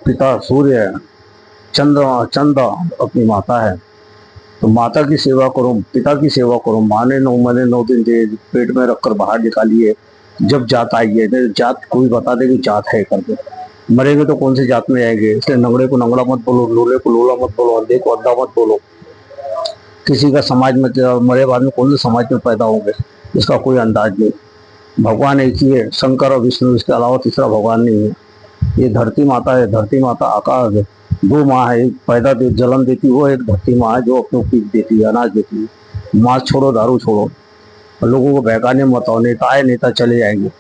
पिता सूर्य है, चंद्र चंद्र अपनी माता है। तो माता की सेवा करो, पिता की सेवा करो। माँ ने 9 महीने 9 दिन दे पेट में रखकर बाहर निकालिए, जब जात आई है। नहीं जात कोई बता दे कि जात है करके, मरेंगे तो कौन सी जात में आएंगे। इसलिए नंगड़े को नंगड़ा मत बोलो, लोले को लोला मत बोलो, अंधे को अंधा मत बोलो। किसी का समाज में मरे बाद में कौन से समाज में पैदा होंगे, इसका कोई अंदाज नहीं। भगवान एक ही है, शंकर और विष्णु, इसके अलावा तीसरा भगवान नहीं है। ये धरती माता है, धरती माता आकाश है। दो माँ है, एक पैदा दे जन्म देती वो, एक धरती माँ है जो अपने पीक देती है, अनाज देती है। मांस छोड़ो, दारू छोड़ो, और लोगों को बहकाने मत आओ। नेता आए नेता चले जाएंगे,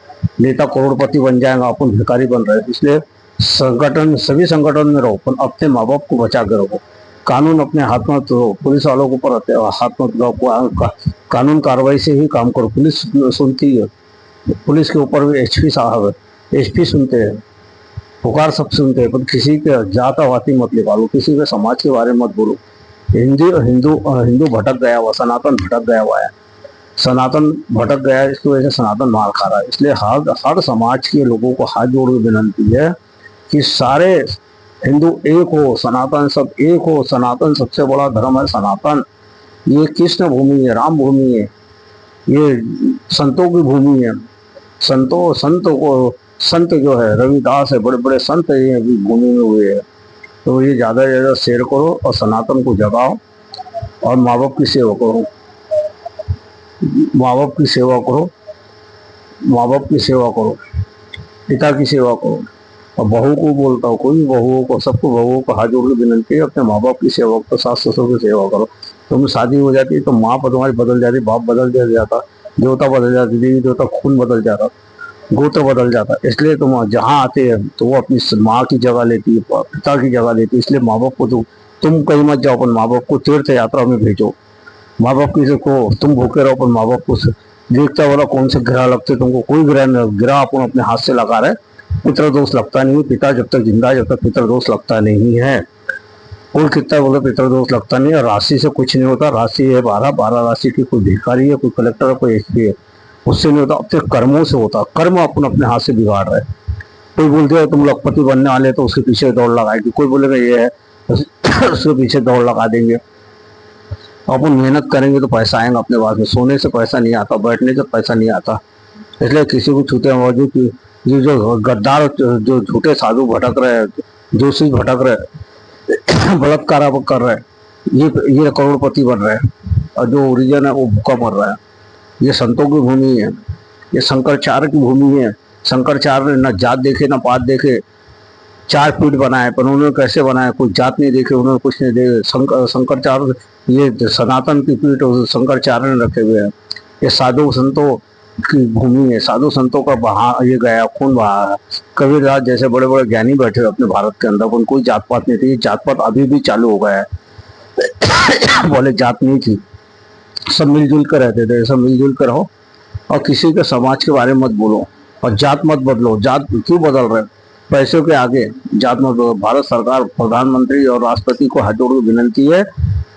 नेता करोड़पति बन जाएगा, अपन भिखारी बन रहे हैं। इसलिए संगठन, सभी संगठन में रहो, पर अपने माँ बाप को बचा के रखो। कानून अपने हाथ में तो, पुलिस वालों के ऊपर हाथ मत लगाओ। कानून कार्रवाई से ही काम करो। पुलिस सुनती है, पुलिस के ऊपर भी एसपी साहब है, एसपी सुनते हैं, पुकार सब सुनते हैं, पर किसी के जातावाती मत निकालो, किसी के समाज के बारे में मत बोलो। हिंदू हिंदू हिंदू भटक गया हुआ, सनातन भटक गया हुआ है। सनातन भटक गया है, इसकी वजह से सनातन मार खा रहा है। इसलिए हर समाज के लोगों को हाथ जोड़ के विनंती है कि सारे हिंदू एक हो, सनातन सब एक हो। सनातन सबसे बड़ा धर्म है सनातन। ये कृष्ण भूमि है, राम भूमि है, ये संतों की भूमि है। संतों को, संत जो है रविदास है, बड़े बड़े संत ये भूमि में हुए हैं। तो ये ज़्यादा से ज़्यादा शेयर करो और सनातन को जगाओ, और माँ बाप की सेवा करो। माँ बाप की सेवा करो, माँ बाप की सेवा करो, पिता की सेवा करो। और बहू को बोलता हूँ, कोई बहुओं को, सबको बहुओं को हाथ जोड़ के विनती है, अपने माँ बाप की सेवा करो, सास ससुर की सेवा करो। तुम शादी हो जाती है तो माँ पर तुम्हारी बदल जाती, बाप बदल जाता, देवता बदल जाती, देवी देवता खून बदल जाता, गोत्र बदल जाता। इसलिए तुम जहाँ आते हैं तो वो अपनी माँ की जगह लेती है, पिता की जगह लेती है। इसलिए माँ बाप को तुम कहीं मत जाओ, अपन माँ बाप को तीर्थ यात्रा में भेजो। माँ बाप की को तुम भूखे रहो, अपन माँ बाप को देखता वाला कौन से ग्रह लगते तुमको, कोई ग्रह नहीं। ग्रह अपन अपने हाथ से लगा रहे, पितृ दोष लगता नहीं है। पिता जब तक जिंदा है, जब तक पितृ दोष लगता नहीं है। कोई कितना बोले पितृ दोष लगता नहीं है। राशि से कुछ नहीं होता। राशि है 12 राशि की, कोई भिखारी है, कोई कलेक्टर है, कोई एसपी है, उससे नहीं होता। अपने कर्मों से होता। कर्म अपन अपने हाथ से बिगाड़ रहे। कोई बोलते हो तुम लखपति बनने वाले, तो उसके पीछे दौड़ लगाएगी। कोई बोलेगा ये है, उसके पीछे दौड़ लगा देंगे। अपन मेहनत करेंगे तो पैसा आएगा अपने पास में। सोने से पैसा नहीं आता, बैठने से पैसा नहीं आता। इसलिए किसी को छूते मौजूद ये जो गद्दार, जो झूठे साधु भटक रहे हैं, जोशी भटक रहे, बलात्कार कर रहे हैं, ये करोड़पति बन रहे हैं, और जो ओरिजिन है वो भूखा मर रहा है। ये संतों की भूमि है, ये शंकराचार्य की भूमि है। शंकराचार्य ने न जात देखे न पात देखे, 4 पीठ बनाए, पर उन्होंने कैसे बनाया, कोई जात नहीं देखे, उन्होंने कुछ नहीं देखे। शंकराचार्य, ये सनातन की पीठ शंकराचार्य ने रखे हुए हैं। ये साधु संतों की भूमि है। साधु संतों का बहा ये गया, खून बहा है। कबीरदास जैसे बड़े बड़े ज्ञानी बैठे अपने भारत के अंदर, उनको कोई जात पात नहीं थी। जात पात अभी भी चालू हो गया है। बोले जात नहीं थी, सब मिलजुल कर रहते थे। सब मिलजुल कर रहो, और किसी के समाज के बारे में मत बोलो, और जात मत बदलो। जात क्यों बदल रहे, पैसों के आगे जात मत बदलो। भारत सरकार, प्रधानमंत्री और राष्ट्रपति को हाथ जोड़ के विनती है,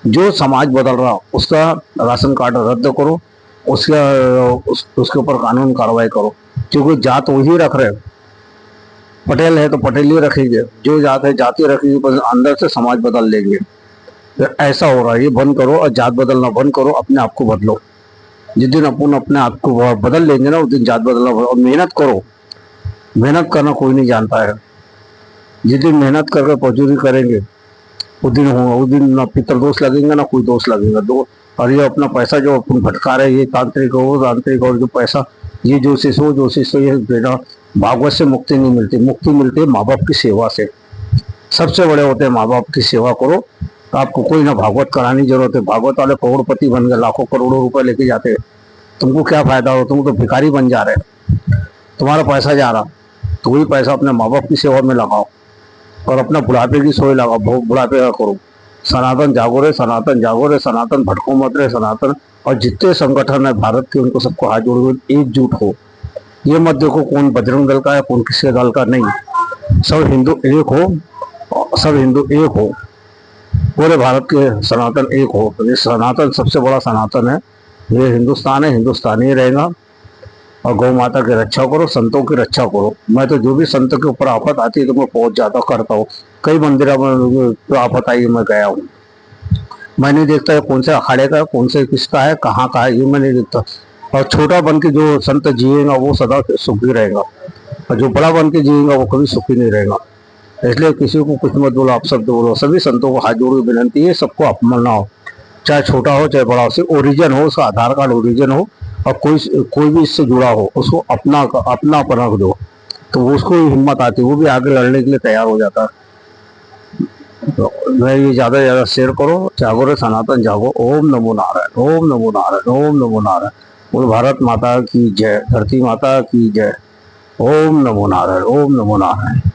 जो समाज बदल रहा उसका राशन कार्ड रद्द करो, उसके ऊपर कानून कार्रवाई करो। क्योंकि जात वही रख रहे, पटेल है तो पटेल ही रखेंगे, जो जात है जाति रखेंगे, पर अंदर से समाज बदल लेंगे। तो ऐसा हो रहा है, ये बंद करो, और जात बदलना बंद करो, अपने आप को बदलो। जिस दिन अपन अपने आप को बदल लेंगे ना, उस दिन जात बदलना। और मेहनत करो, मेहनत करना कोई नहीं जानता है। जिस दिन मेहनत करके मजदूरी करेंगे, उस दिन ना पितृदोष लगेंगे ना कोई दोष लगेगा। और ये अपना पैसा जो अपन भटका रहे, ये तांत्रिक और जो पैसा, ये जोशिष हो, ये बेटा भागवत से मुक्ति नहीं मिलती। मुक्ति मिलती है माँ बाप की सेवा से। सबसे बड़े होते हैं माँ बाप की सेवा करो, तो आपको कोई ना भागवत कराने की जरूरत है। भागवत वाले करोड़पति बन गए, लाखों करोड़ों रुपए लेके जाते हैं, तुमको क्या फायदा हो, तुम तो भिखारी बन जा रहे, तुम्हारा पैसा जा रहा। तो वही पैसा अपने माँ बाप की सेवा में लगाओ, और अपना बुढ़ापे की सोई लगाओ, बुढ़ापे का करो। सनातन जागो रे, सनातन जागो रे, सनातन भटको मत रे, सनातन। और जितने संगठन है भारत के, उनको सबको हाथ जोड़ के एकजुट हो। ये मत देखो कौन बजरंग दल का है, कौन किसी दल का नहीं। सब हिंदू एक हो, सब हिंदू एक हो, पूरे भारत के सनातन एक हो। ये सनातन सबसे बड़ा सनातन है, ये हिंदुस्तान है, हिंदुस्तानी रहेगा। और गौ माता की रक्षा करो, संतों की रक्षा करो। मैं तो जो भी संत के ऊपर आफत आती है तो मैं पहुंच जाता करता हूँ। कई मंदिरों में तो आफत आई मैं गया हूँ। मैं नहीं देखता है कौन से अखाड़े का, कौन से किसका है, कहाँ का है, ये मैं नहीं देखता। और छोटा बन के जो संत जिएगा वो सदा सुखी रहेगा, और जो बड़ा बन के जिएगा वो कभी सुखी नहीं रहेगा। इसलिए किसी को कुछ मत बोलो, आप शब्द बोलो। सभी संतों को हाथ जोड़ के विनंती है, सबको अपनाना हो, चाहे छोटा हो चाहे बड़ा हो, उससे ओरिजिन हो, उसका आधार कार्ड ओरिजिन हो, और कोई भी इससे जुड़ा हो, उसको अपना रख दो, तो उसको ही हिम्मत आती है, वो भी आगे लड़ने के लिए तैयार हो जाता है। तो मैं ये ज्यादा से ज्यादा शेयर करो, जागो रे सनातन जागो। ओम नमो नारायण, ओम नमो नारायण, ओम नमो नारायण। बोल भारत माता की जय, धरती माता की जय। ओम नमो नारायण, ओम नमो नारायण।